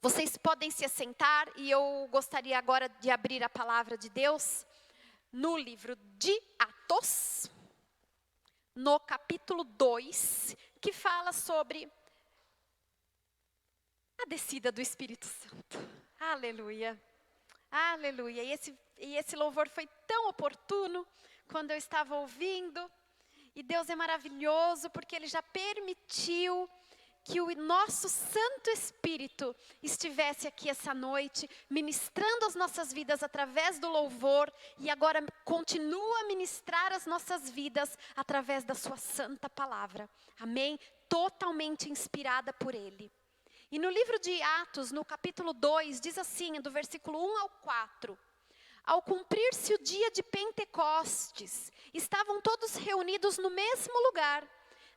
Vocês podem se assentar e eu gostaria agora de abrir a palavra de Deus no livro de Atos, no capítulo 2, que fala sobre a descida do Espírito Santo. Aleluia, aleluia. E esse louvor foi tão oportuno quando eu estava ouvindo. E Deus é maravilhoso porque Ele já permitiu que o nosso Santo Espírito estivesse aqui essa noite, ministrando as nossas vidas através do louvor, e agora continua a ministrar as nossas vidas através da sua santa palavra. Amém? Totalmente inspirada por Ele. E no livro de Atos, no capítulo 2, diz assim, do versículo 1 ao 4. Ao cumprir-se o dia de Pentecostes, estavam todos reunidos no mesmo lugar.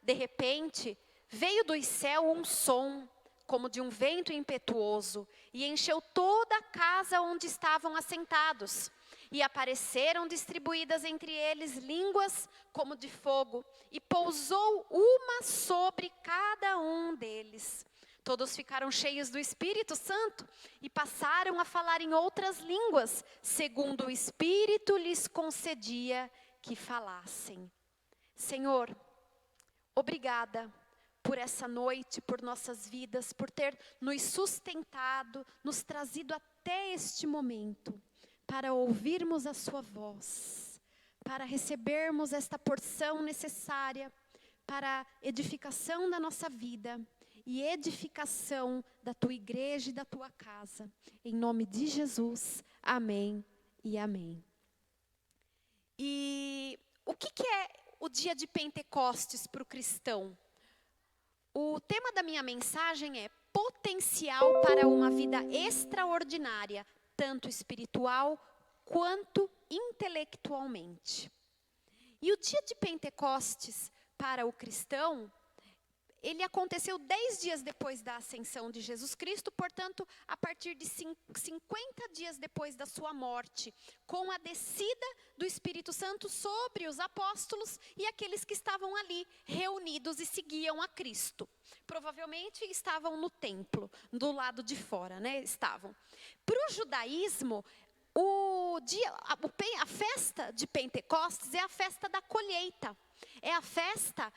De repente, veio do céu um som, como de um vento impetuoso, e encheu toda a casa onde estavam assentados. E apareceram distribuídas entre eles línguas como de fogo, e pousou uma sobre cada um deles. Todos ficaram cheios do Espírito Santo e passaram a falar em outras línguas, segundo o Espírito lhes concedia que falassem. Senhor, obrigada por essa noite, por nossas vidas, por ter nos sustentado, nos trazido até este momento, para ouvirmos a sua voz, para recebermos esta porção necessária para a edificação da nossa vida e edificação da tua igreja e da tua casa. Em nome de Jesus, amém e amém. E o que é o dia de Pentecostes para o cristão? O tema da minha mensagem é potencial para uma vida extraordinária, tanto espiritual quanto intelectualmente. E o dia de Pentecostes para o cristão, ele aconteceu 10 dias depois da ascensão de Jesus Cristo, portanto, a partir de 50 dias depois da sua morte, com a descida do Espírito Santo sobre os apóstolos e aqueles que estavam ali reunidos e seguiam a Cristo. Provavelmente estavam no templo, do lado de fora, né? Estavam. Para o judaísmo, a festa de Pentecostes é a festa da colheita. É a festa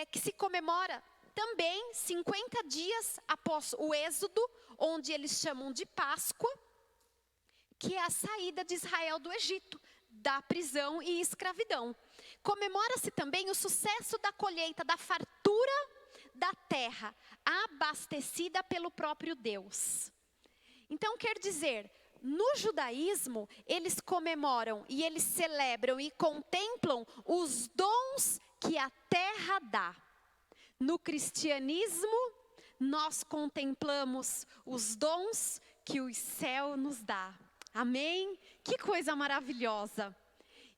que se comemora também 50 dias após o êxodo, onde eles chamam de Páscoa, que é a saída de Israel do Egito, da prisão e escravidão. Comemora-se também o sucesso da colheita, da fartura da terra, abastecida pelo próprio Deus. Então, quer dizer, no judaísmo, eles comemoram e eles celebram e contemplam os dons que a terra dá. No cristianismo, nós contemplamos os dons que o céu nos dá. Amém? Que coisa maravilhosa.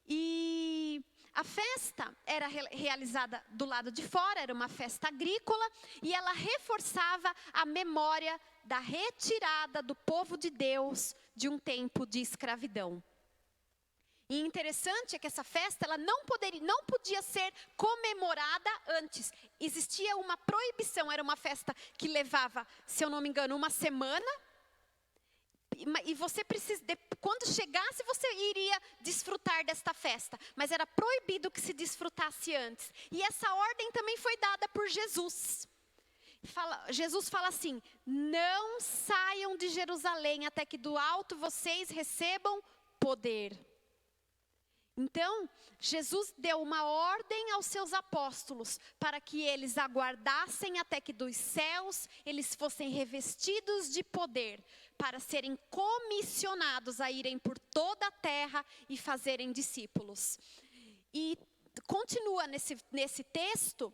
E a festa era realizada do lado de fora, era uma festa agrícola, e ela reforçava a memória da retirada do povo de Deus de um tempo de escravidão. E interessante é que essa festa ela não podia ser comemorada antes. Existia uma proibição, era uma festa que levava, se eu não me engano, uma semana. E você quando chegasse, você iria desfrutar desta festa. Mas era proibido que se desfrutasse antes. E essa ordem também foi dada por Jesus. Jesus fala assim: não saiam de Jerusalém até que do alto vocês recebam poder. Então, Jesus deu uma ordem aos seus apóstolos para que eles aguardassem até que dos céus eles fossem revestidos de poder, para serem comissionados a irem por toda a terra e fazerem discípulos. E continua nesse texto,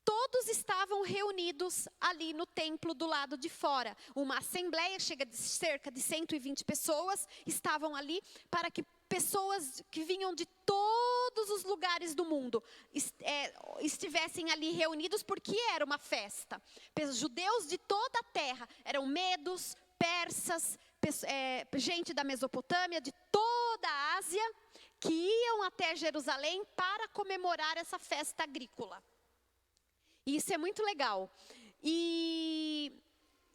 todos estavam reunidos ali no templo do lado de fora. Uma assembleia, chega de cerca de 120 pessoas, estavam ali para que pessoas que vinham de todos os lugares do mundo estivessem ali reunidos, porque era uma festa. Judeus de toda a terra, eram medos, persas, gente da Mesopotâmia, de toda a Ásia, que iam até Jerusalém para comemorar essa festa agrícola. E isso é muito legal. E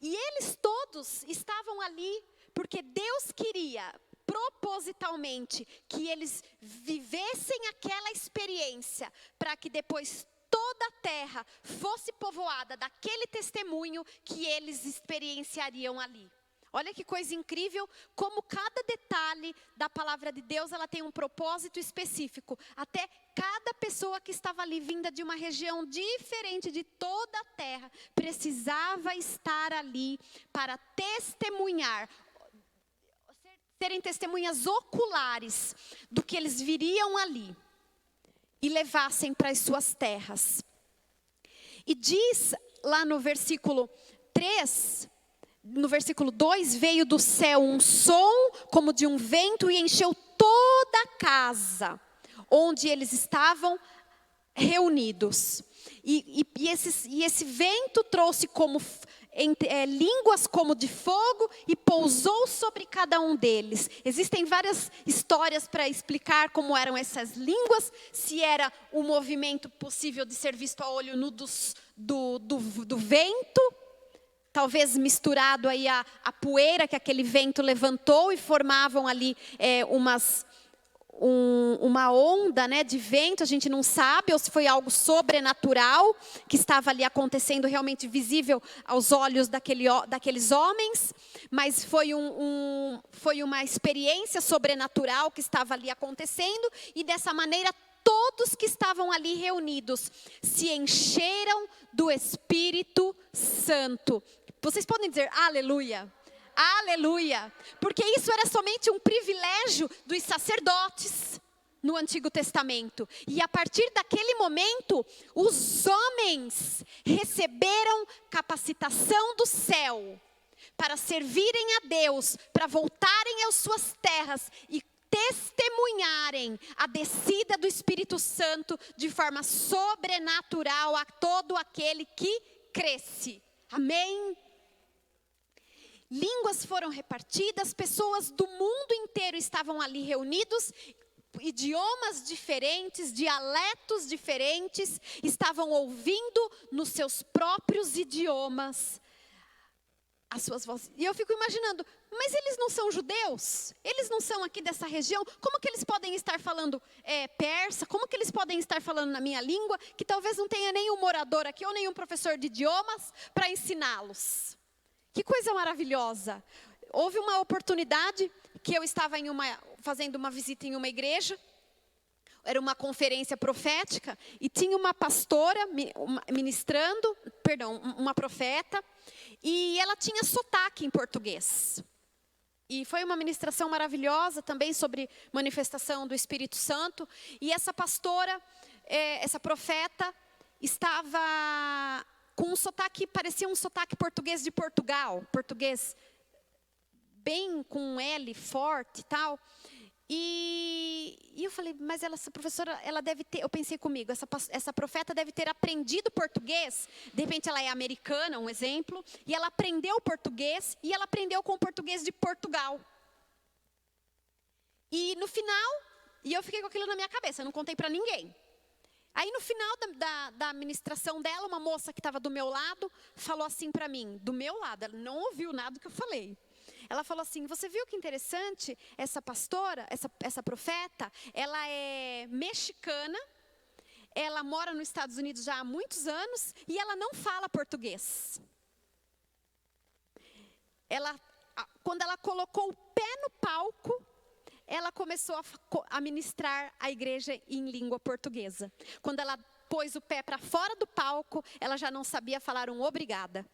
E eles todos estavam ali porque Deus queria propositalmente que eles vivessem aquela experiência, para que depois toda a terra fosse povoada daquele testemunho que eles experienciariam ali. Olha que coisa incrível, como cada detalhe da palavra de Deus, ela tem um propósito específico. Até cada pessoa que estava ali, vinda de uma região diferente de toda a terra, precisava estar ali para testemunhar, serem testemunhas oculares do que eles viriam ali e levassem para as suas terras. E diz lá no versículo 3... No versículo 2, veio do céu um som como de um vento e encheu toda a casa onde eles estavam reunidos. E esse vento trouxe como línguas como de fogo e pousou sobre cada um deles. Existem várias histórias para explicar como eram essas línguas, se era o movimento possível de ser visto a olho nu do vento, talvez misturado aí a poeira que aquele vento levantou e formavam ali uma onda, né, de vento. A gente não sabe, ou se foi algo sobrenatural que estava ali acontecendo, realmente visível aos olhos daqueles homens, mas foi uma experiência sobrenatural que estava ali acontecendo, e dessa maneira todos que estavam ali reunidos se encheram do Espírito Santo. Vocês podem dizer aleluia? Aleluia! Porque isso era somente um privilégio dos sacerdotes no Antigo Testamento. E a partir daquele momento, os homens receberam capacitação do céu para servirem a Deus, para voltarem às suas terras e testemunharem a descida do Espírito Santo de forma sobrenatural a todo aquele que cresce. Amém? Línguas foram repartidas, pessoas do mundo inteiro estavam ali reunidos, idiomas diferentes, dialetos diferentes, estavam ouvindo nos seus próprios idiomas as suas vozes. E eu fico imaginando, mas eles não são judeus? Eles não são aqui dessa região? Como que eles podem estar falando persa? Como que eles podem estar falando na minha língua? Que talvez não tenha nenhum morador aqui ou nenhum professor de idiomas para ensiná-los. Que coisa maravilhosa. Houve uma oportunidade que eu estava fazendo uma visita em uma igreja. Era uma conferência profética e tinha uma pastora ministrando, uma profeta, e ela tinha sotaque em português. E foi uma ministração maravilhosa também sobre manifestação do Espírito Santo. E essa pastora, essa profeta, estava com um sotaque, parecia um sotaque português de Portugal, português bem com um L forte e tal. E eu falei, mas essa professora, ela deve ter, eu pensei comigo, essa profeta deve ter aprendido português, de repente ela é americana, um exemplo, e ela aprendeu português, e ela aprendeu com o português de Portugal. E no final, e eu fiquei com aquilo na minha cabeça, eu não contei para ninguém. Aí no final da ministração dela, uma moça que estava do meu lado, falou assim para mim, do meu lado, ela não ouviu nada que eu falei. Ela falou assim, você viu que interessante, essa pastora, essa profeta, ela é mexicana, ela mora nos Estados Unidos já há muitos anos e ela não fala português. Quando ela colocou o pé no palco, ela começou a ministrar a igreja em língua portuguesa. Quando ela pôs o pé para fora do palco, ela já não sabia falar um obrigada.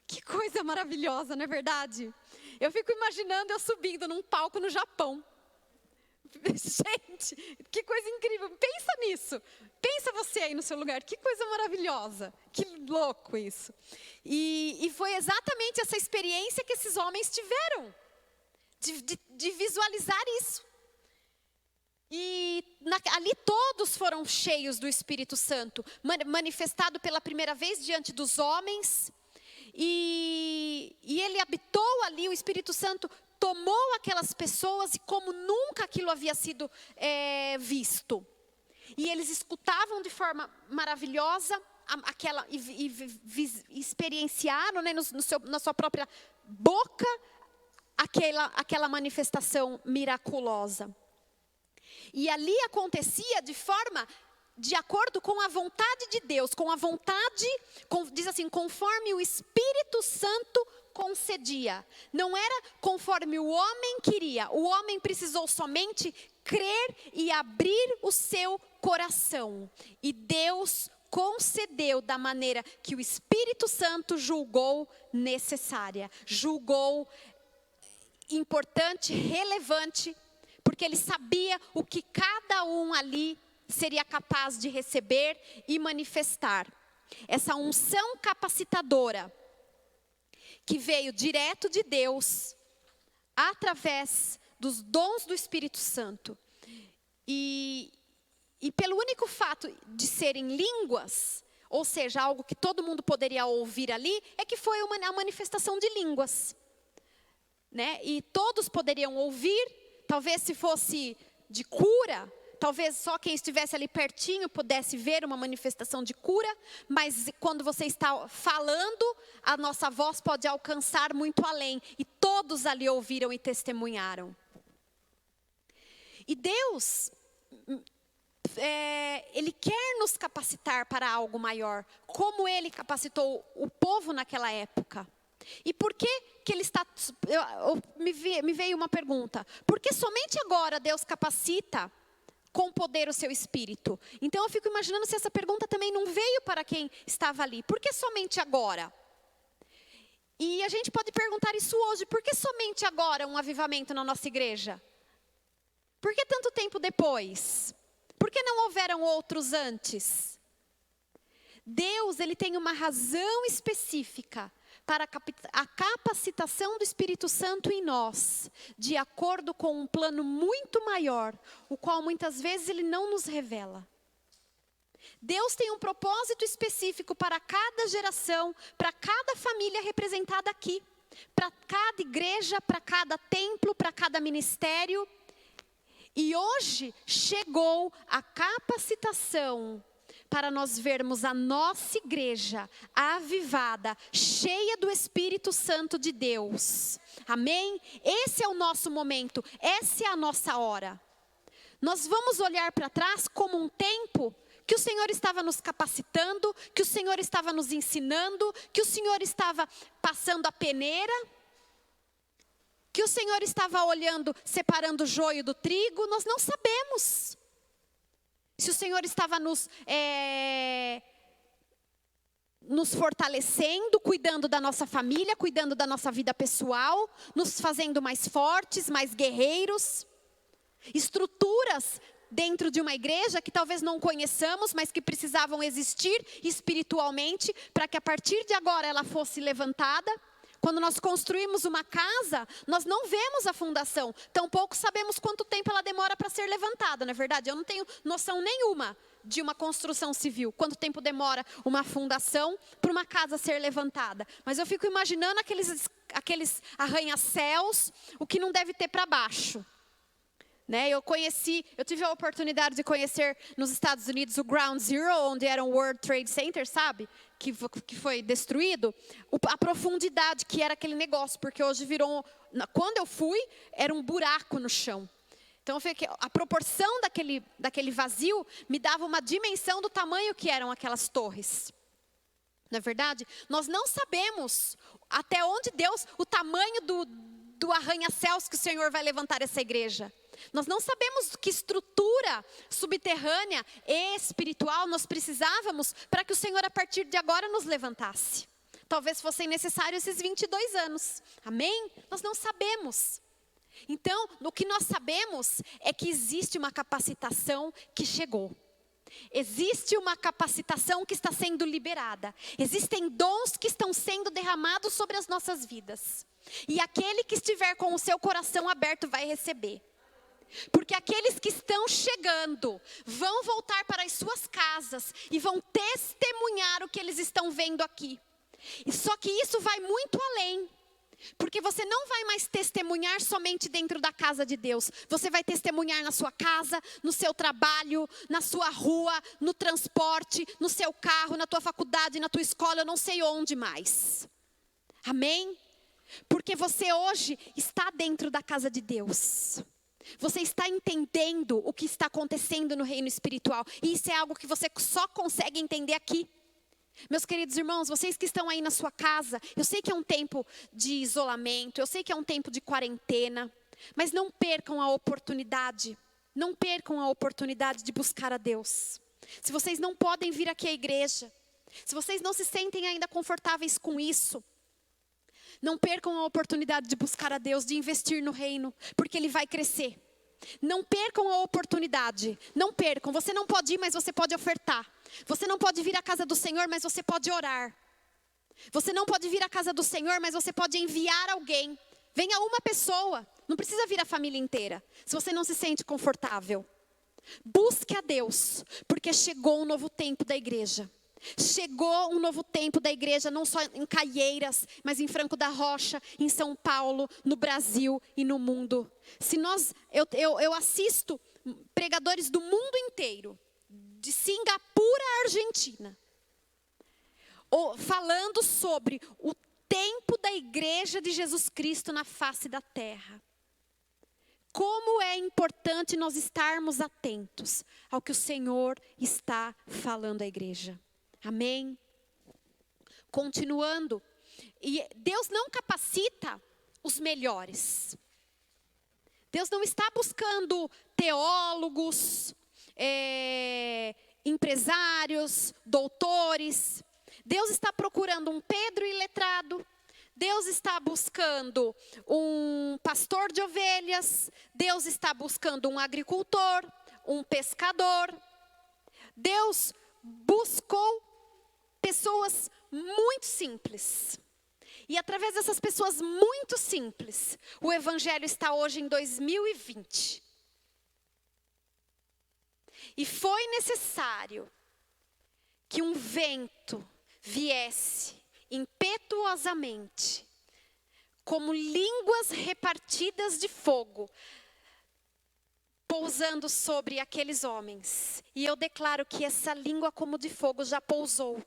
Que coisa maravilhosa, não é verdade? Eu fico imaginando eu subindo num palco no Japão. Gente, que coisa incrível. Pensa nisso. Pensa você aí no seu lugar. Que coisa maravilhosa. Que louco isso. E foi exatamente essa experiência que esses homens tiveram. De visualizar isso. E ali todos foram cheios do Espírito Santo. Manifestado pela primeira vez diante dos homens. E ele habitou ali, o Espírito Santo tomou aquelas pessoas e como nunca aquilo havia sido visto. E eles escutavam de forma maravilhosa experienciaram, né, na sua própria boca aquela manifestação miraculosa. E ali acontecia de acordo com a vontade de Deus, diz assim, conforme o Espírito Santo concedia. Não era conforme o homem queria. O homem precisou somente crer e abrir o seu coração. E Deus concedeu da maneira que o Espírito Santo julgou necessária, julgou importante, relevante, porque ele sabia o que cada um ali seria capaz de receber e manifestar. Essa unção capacitadora que veio direto de Deus, através dos dons do Espírito Santo. E pelo único fato de serem línguas, ou seja, algo que todo mundo poderia ouvir ali, é que foi a manifestação de línguas. Né? E todos poderiam ouvir, talvez se fosse de cura, talvez só quem estivesse ali pertinho pudesse ver uma manifestação de cura, mas quando você está falando, a nossa voz pode alcançar muito além. E todos ali ouviram e testemunharam. E Deus, Ele quer nos capacitar para algo maior, como Ele capacitou o povo naquela época. E por que Ele está... Me veio uma pergunta. Por que somente agora Deus capacita com poder o seu Espírito? Então eu fico imaginando se essa pergunta também não veio para quem estava ali. Por que somente agora? E a gente pode perguntar isso hoje. Por que somente agora um avivamento na nossa igreja? Por que tanto tempo depois? Por que não houveram outros antes? Deus, Ele tem uma razão específica para a capacitação do Espírito Santo em nós, de acordo com um plano muito maior, o qual muitas vezes Ele não nos revela. Deus tem um propósito específico para cada geração, para cada família representada aqui, para cada igreja, para cada templo, para cada ministério. E hoje chegou a capacitação para nós vermos a nossa igreja avivada, cheia do Espírito Santo de Deus. Amém? Esse é o nosso momento, essa é a nossa hora. Nós vamos olhar para trás como um tempo que o Senhor estava nos capacitando, que o Senhor estava nos ensinando, que o Senhor estava passando a peneira, que o Senhor estava olhando, separando o joio do trigo. Nós não sabemos se o Senhor estava nos fortalecendo, cuidando da nossa família, cuidando da nossa vida pessoal, nos fazendo mais fortes, mais guerreiros. Estruturas dentro de uma igreja que talvez não conheçamos, mas que precisavam existir espiritualmente, para que a partir de agora ela fosse levantada. Quando nós construímos uma casa, nós não vemos a fundação, tampouco sabemos quanto tempo ela demora para ser levantada, não é verdade? Eu não tenho noção nenhuma de uma construção civil, quanto tempo demora uma fundação para uma casa ser levantada. Mas eu fico imaginando aqueles arranha-céus, o que não deve ter para baixo. Né? Eu tive a oportunidade de conhecer nos Estados Unidos o Ground Zero, onde era um World Trade Center, sabe? Que foi destruído. A profundidade que era aquele negócio, porque hoje virou... Quando eu fui, era um buraco no chão. Então a proporção daquele vazio me dava uma dimensão do tamanho que eram aquelas torres. Não é verdade? Nós não sabemos até onde Deus, o tamanho do arranha-céus que o Senhor vai levantar essa igreja. Nós não sabemos que estrutura subterrânea e espiritual nós precisávamos para que o Senhor a partir de agora nos levantasse. Talvez fossem necessários esses 22 anos. Amém? Nós não sabemos. Então, o que nós sabemos é que existe uma capacitação que chegou. Existe uma capacitação que está sendo liberada. Existem dons que estão sendo derramados sobre as nossas vidas. E aquele que estiver com o seu coração aberto vai receber. Porque aqueles que estão chegando vão voltar para as suas casas e vão testemunhar o que eles estão vendo aqui. E só que isso vai muito além. Porque você não vai mais testemunhar somente dentro da casa de Deus. Você vai testemunhar na sua casa, no seu trabalho, na sua rua, no transporte, no seu carro, na tua faculdade, na tua escola, eu não sei onde mais. Amém? Porque você hoje está dentro da casa de Deus. Você está entendendo o que está acontecendo no reino espiritual. E isso é algo que você só consegue entender aqui. Meus queridos irmãos, vocês que estão aí na sua casa, eu sei que é um tempo de isolamento, eu sei que é um tempo de quarentena, mas não percam a oportunidade de buscar a Deus. Se vocês não podem vir aqui à igreja, se vocês não se sentem ainda confortáveis com isso, não percam a oportunidade de buscar a Deus, de investir no reino, porque Ele vai crescer. Não percam a oportunidade, não percam. Você não pode ir, mas você pode ofertar. Você não pode vir à casa do Senhor, mas você pode orar. Você não pode vir à casa do Senhor, mas você pode enviar alguém. Venha uma pessoa, não precisa vir a família inteira, se você não se sente confortável. Busque a Deus, porque chegou um novo tempo da igreja. Chegou um novo tempo da igreja, não só em Caieiras, mas em Franco da Rocha, em São Paulo, no Brasil e no mundo. Eu assisto pregadores do mundo inteiro, de Singapura à Argentina, falando sobre o tempo da igreja de Jesus Cristo na face da terra. Como é importante nós estarmos atentos ao que o Senhor está falando à igreja. Amém? Continuando, e Deus não capacita os melhores. Deus não está buscando teólogos, empresários, doutores. Deus está procurando um Pedro iletrado. Deus está buscando um pastor de ovelhas. Deus está buscando um agricultor, um pescador. Deus buscou pessoas muito simples. E através dessas pessoas muito simples, o evangelho está hoje em 2020. E foi necessário que um vento viesse impetuosamente, como línguas repartidas de fogo, pousando sobre aqueles homens. E eu declaro que essa língua como de fogo já pousou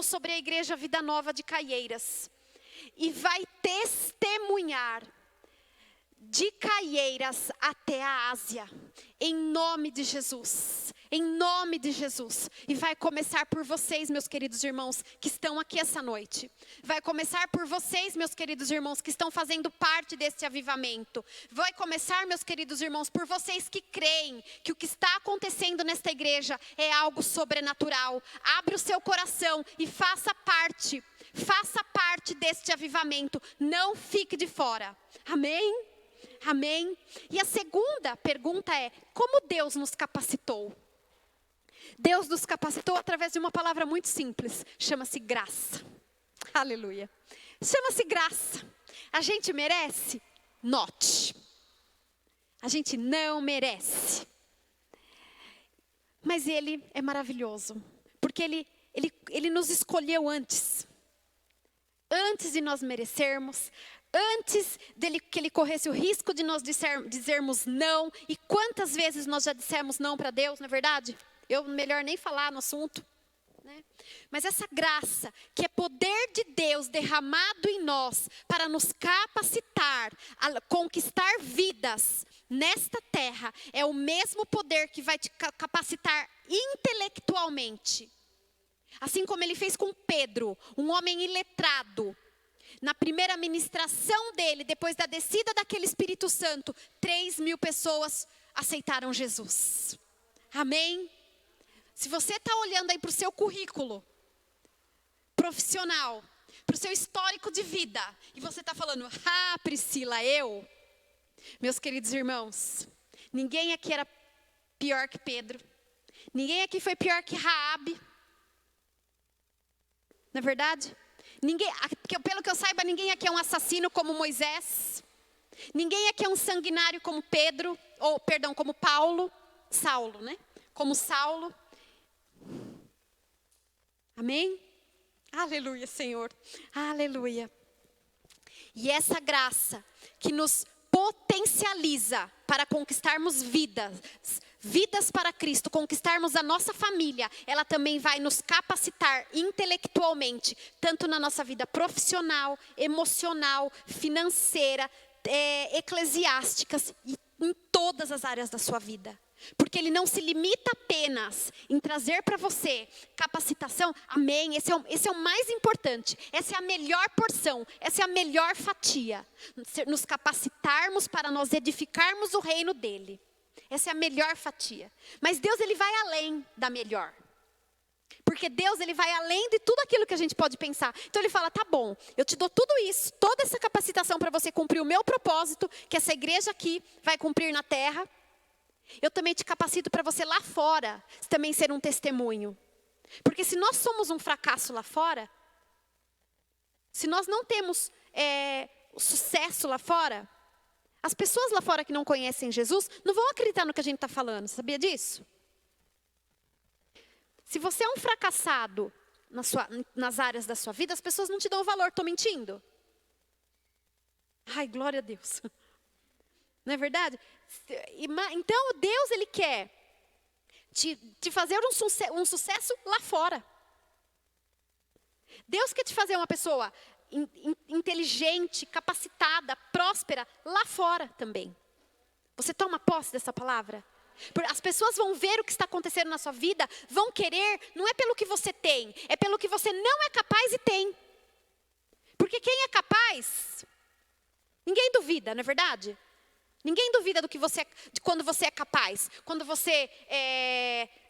sobre a igreja Vida Nova de Caieiras. E vai testemunhar de Caieiras até a Ásia, em nome de Jesus. Em nome de Jesus. E vai começar por vocês, meus queridos irmãos, que estão aqui essa noite. Vai começar por vocês, meus queridos irmãos, que estão fazendo parte desse avivamento. Vai começar, meus queridos irmãos, por vocês que creem que o que está acontecendo nesta igreja é algo sobrenatural. Abra o seu coração e faça parte deste avivamento. Não fique de fora. Amém? Amém? E a segunda pergunta é: como Deus nos capacitou? Deus nos capacitou através de uma palavra muito simples, chama-se graça. Aleluia. Chama-se graça. A gente merece? Note. A gente não merece. Mas Ele é maravilhoso, porque Ele nos escolheu antes de nós merecermos, antes que Ele corresse o risco de nós dizermos não. E quantas vezes nós já dissemos não para Deus, não é verdade? Melhor nem falar no assunto, né? Mas essa graça, que é poder de Deus derramado em nós, para nos capacitar a conquistar vidas nesta terra, é o mesmo poder que vai te capacitar intelectualmente. Assim como Ele fez com Pedro, um homem iletrado. Na primeira ministração dele, depois da descida daquele Espírito Santo, 3.000 pessoas aceitaram Jesus. Amém? Se você está olhando aí para o seu currículo profissional, para o seu histórico de vida, e você está falando: ah, Priscila, meus queridos irmãos, ninguém aqui era pior que Pedro, ninguém aqui foi pior que Raabe, não é verdade? Pelo que eu saiba, ninguém aqui é um assassino como Moisés, ninguém aqui é um sanguinário como Pedro, como Saulo, né? Como Saulo. Amém? Aleluia, Senhor. Aleluia. E essa graça que nos potencializa para conquistarmos vidas para Cristo, conquistarmos a nossa família, ela também vai nos capacitar intelectualmente, tanto na nossa vida profissional, emocional, financeira, eclesiásticas e em todas as áreas da sua vida. Porque Ele não se limita apenas em trazer para você capacitação. Amém, esse é o mais importante. Essa é a melhor porção, essa é a melhor fatia. Nos capacitarmos para nós edificarmos o reino dEle. Essa é a melhor fatia. Mas Deus, Ele vai além da melhor. Porque Deus, Ele vai além de tudo aquilo que a gente pode pensar. Então Ele fala, tá bom, eu te dou tudo isso, toda essa capacitação para você cumprir o meu propósito, que essa igreja aqui vai cumprir na terra. Eu também te capacito para você lá fora também ser um testemunho. Porque se nós somos um fracasso lá fora, se nós não temos sucesso lá fora, as pessoas lá fora que não conhecem Jesus não vão acreditar no que a gente está falando. Sabia disso? Se você é um fracassado nas áreas da sua vida, as pessoas não te dão valor. Estou mentindo? Ai, glória a Deus. Não é verdade? Então Deus, Ele quer te fazer um sucesso lá fora. Deus quer te fazer uma pessoa inteligente, capacitada, próspera lá fora também. Você toma posse dessa palavra? As pessoas vão ver o que está acontecendo na sua vida, vão querer, não é pelo que você tem, é pelo que você não é capaz e tem. Porque quem é capaz, ninguém duvida, não é verdade? Ninguém duvida de quando você é capaz. Quando você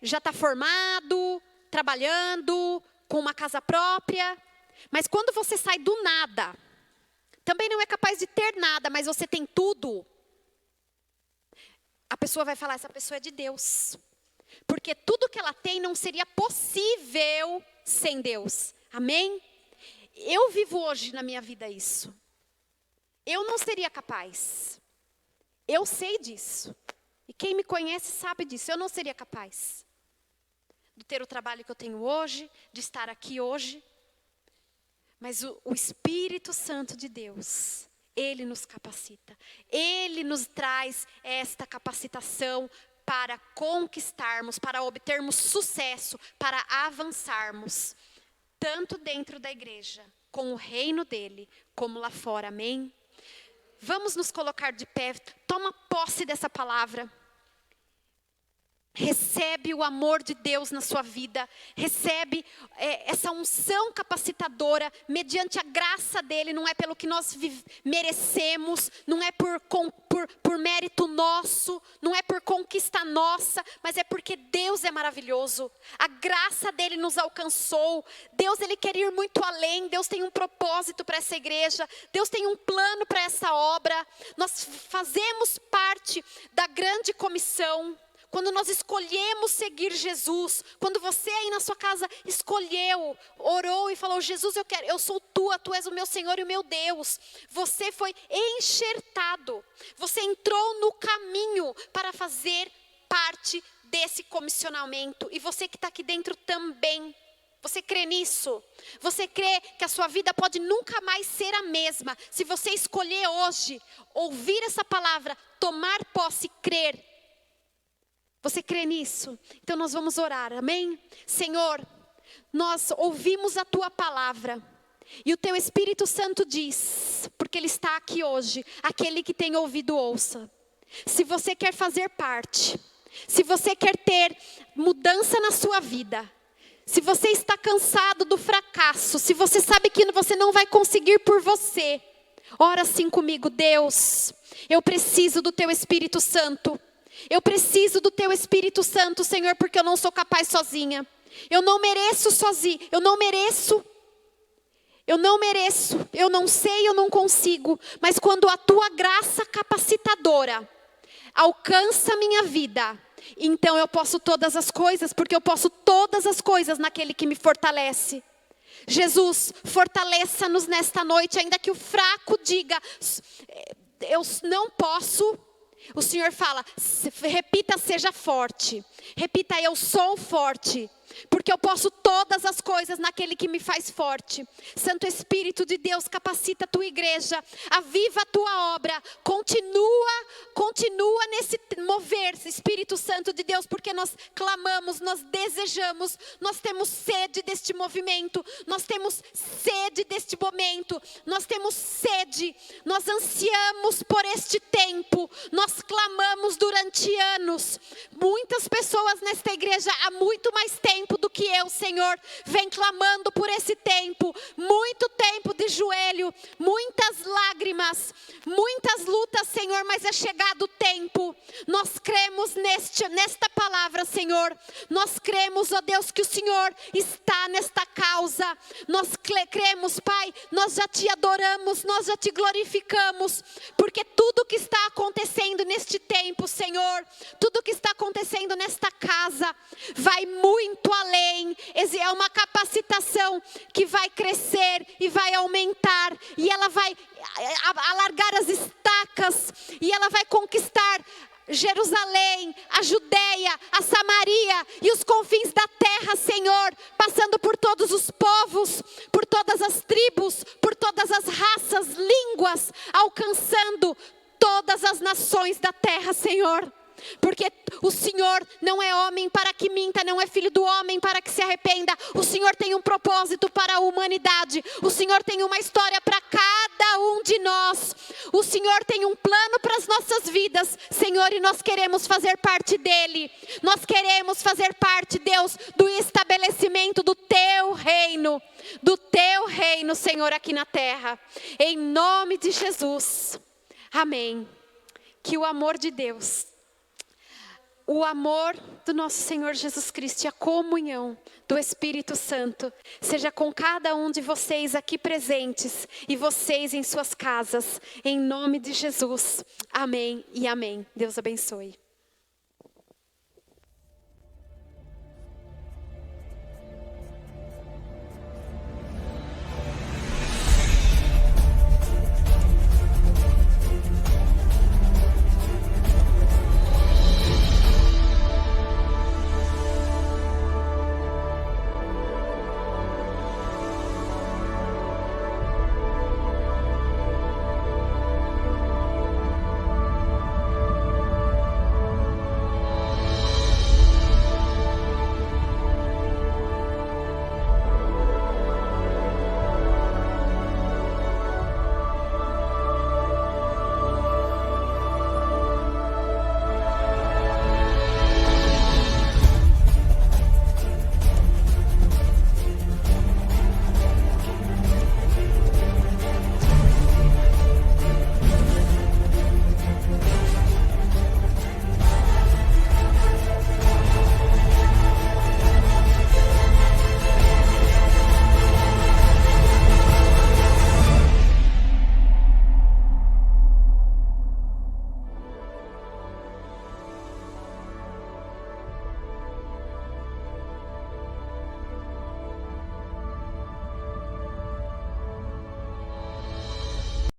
já está formado, trabalhando, com uma casa própria. Mas quando você sai do nada, também não é capaz de ter nada, mas você tem tudo. A pessoa vai falar, essa pessoa é de Deus. Porque tudo que ela tem não seria possível sem Deus. Amém? Eu vivo hoje na minha vida isso. Eu não seria capaz. Eu sei disso. E quem me conhece sabe disso. Eu não seria capaz de ter o trabalho que eu tenho hoje, de estar aqui hoje. Mas o Espírito Santo de Deus, Ele nos capacita. Ele nos traz esta capacitação para conquistarmos, para obtermos sucesso, para avançarmos. Tanto dentro da igreja, com o reino dEle, como lá fora. Amém? Vamos nos colocar de pé, toma posse dessa palavra. Recebe o amor de Deus na sua vida. Recebe essa unção capacitadora, mediante a graça dEle. Não é pelo que nós merecemos, não é por mérito nosso, não é por conquista nossa, mas é porque Deus é maravilhoso. A graça dEle nos alcançou. Deus, Ele quer ir muito além. Deus tem um propósito para essa igreja. Deus tem um plano para essa obra. Nós fazemos parte da grande comissão. Quando nós escolhemos seguir Jesus, quando você aí na sua casa escolheu, orou e falou, Jesus, eu sou tua, tu és o meu Senhor e o meu Deus. Você foi enxertado, você entrou no caminho para fazer parte desse comissionamento. E você que está aqui dentro também, você crê nisso? Você crê que a sua vida pode nunca mais ser a mesma, se você escolher hoje, ouvir essa palavra, tomar posse e crer? Você crê nisso? Então nós vamos orar, amém? Senhor, nós ouvimos a Tua palavra. E o Teu Espírito Santo diz, porque Ele está aqui hoje, aquele que tem ouvido ouça. Se você quer fazer parte, se você quer ter mudança na sua vida, se você está cansado do fracasso, se você sabe que você não vai conseguir por você, ora assim comigo, Deus, eu preciso do Teu Espírito Santo. Eu preciso do Teu Espírito Santo, Senhor, porque eu não sou capaz sozinha. Eu não mereço sozinha, eu não mereço, eu não sei, eu não consigo. Mas quando a Tua graça capacitadora alcança a minha vida, então eu posso todas as coisas, porque eu posso todas as coisas naquele que me fortalece. Jesus, fortaleça-nos nesta noite, ainda que o fraco diga, eu não posso. O Senhor fala, repita, seja forte. Repita, eu sou forte. porque eu posso todas as coisas naquele que me faz forte. Santo Espírito de Deus, capacita a tua igreja, aviva a tua obra, continua nesse mover, Espírito Santo de Deus, porque nós clamamos, nós desejamos, nós temos sede deste movimento, nós temos sede deste momento, nós temos sede, nós ansiamos por este tempo, nós clamamos durante anos. Muitas pessoas nesta igreja há muito mais tempo do que eu, Senhor, vem clamando por esse tempo, muito tempo de joelho, muitas lágrimas, muitas lutas, Senhor, mas é chegado o tempo. Nós cremos nesta palavra, Senhor, nós cremos, ó Deus, que o Senhor está nesta causa, nós cremos, Pai, nós já te adoramos, nós já te glorificamos, porque tudo que está acontecendo neste tempo, Senhor, tudo que está acontecendo nesta casa, vai muito além, é uma capacitação que vai crescer e vai aumentar, e ela vai alargar as estacas, e ela vai conquistar Jerusalém, a Judeia, a Samaria e os confins da terra, Senhor, passando por todos os povos, por todas as tribos, por todas as raças, línguas, alcançando todas as nações da terra, Senhor. Porque o Senhor não é homem para que minta, não é filho do homem para que se arrependa. O Senhor tem um propósito para a humanidade. O Senhor tem uma história para cada um de nós. O Senhor tem um plano para as nossas vidas, Senhor, e nós queremos fazer parte dele. Nós queremos fazer parte, Deus, do estabelecimento do teu reino, Senhor, aqui na terra. Em nome de Jesus. Amém. Que o amor de Deus, o amor do nosso Senhor Jesus Cristo e a comunhão do Espírito Santo seja com cada um de vocês aqui presentes e vocês em suas casas, em nome de Jesus. Amém e amém. Deus abençoe.